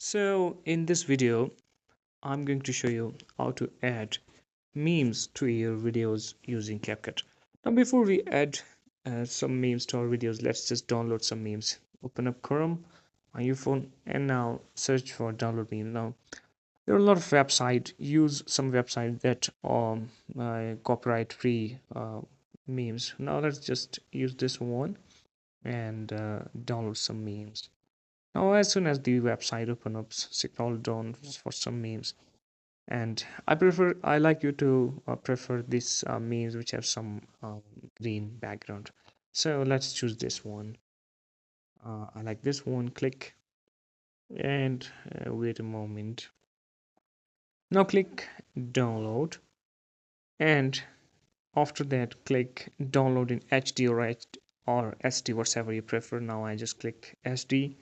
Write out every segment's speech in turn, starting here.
So in this video, I'm going to show you how to add memes to your videos using CapCut. Now before we add some memes to our videos, let's just download some memes. Open up Chrome on your phone and now search for download meme. Now there are a lot of websites. Use some websites that copyright free memes. Now let's just use this one and download some memes. Now, as soon as the website opens up, scroll down for some memes. And I like you to prefer these memes which have some green background. So let's choose this one. I like this one. Click and wait a moment. Now click download, and after that click download in HD or SD, whatever you prefer. Now I just click SD,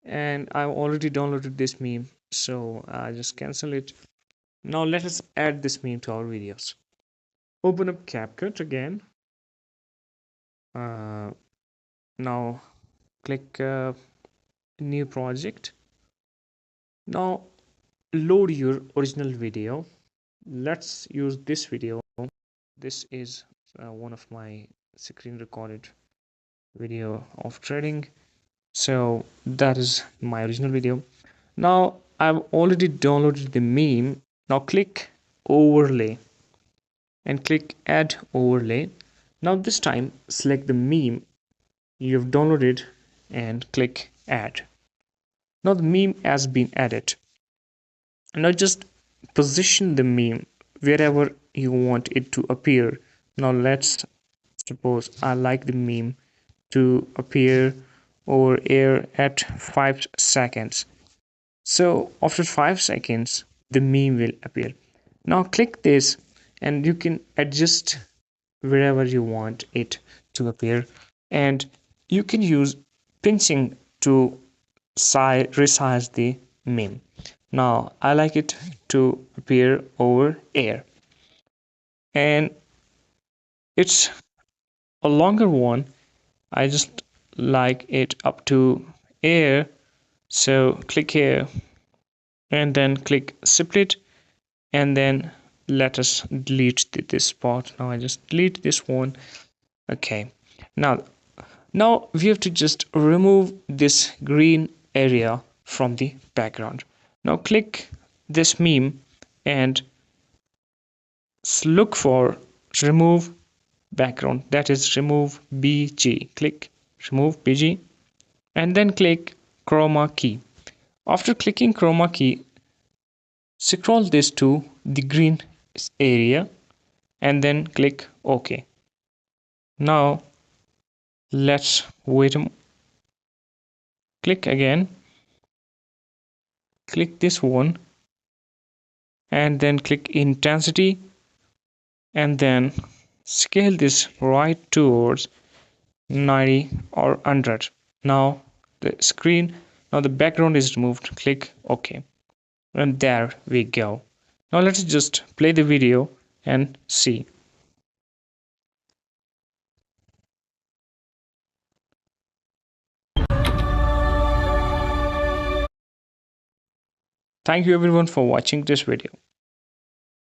and I've already downloaded this meme, so I just cancel it. Now let us add this meme to our videos. Open up CapCut again. Now click new project. Now load your original video. Let's use this video. This is one of my screen recorded video of trading. So that is my original video. Now I've already downloaded the meme. Now click overlay and click add overlay. Now this time select the meme you've downloaded and click add. Now the meme has been added. Now just position the meme wherever you want it to appear. Now let's suppose I like the meme to appear over here at 5 seconds. So after 5 seconds the meme will appear. Now click this and you can adjust wherever you want it to appear, and you can use pinching to resize the meme. Now I like it to appear over here, and it's a longer one. I just like it up to here, so click here and then click split, and then let us delete this part. Now I just delete this one. Okay, now we have to just remove this green area from the background. Now click this meme and look for remove background, that is remove BG. Click remove BG and then click chroma key. After clicking chroma key, scroll this to the green area and then click OK. Now let's wait click again, click this one and then click intensity and then scale this right towards 90 or 100. Now the background is removed. Click OK, and there we go. Now let's just play the video and see. Thank you everyone for watching this video.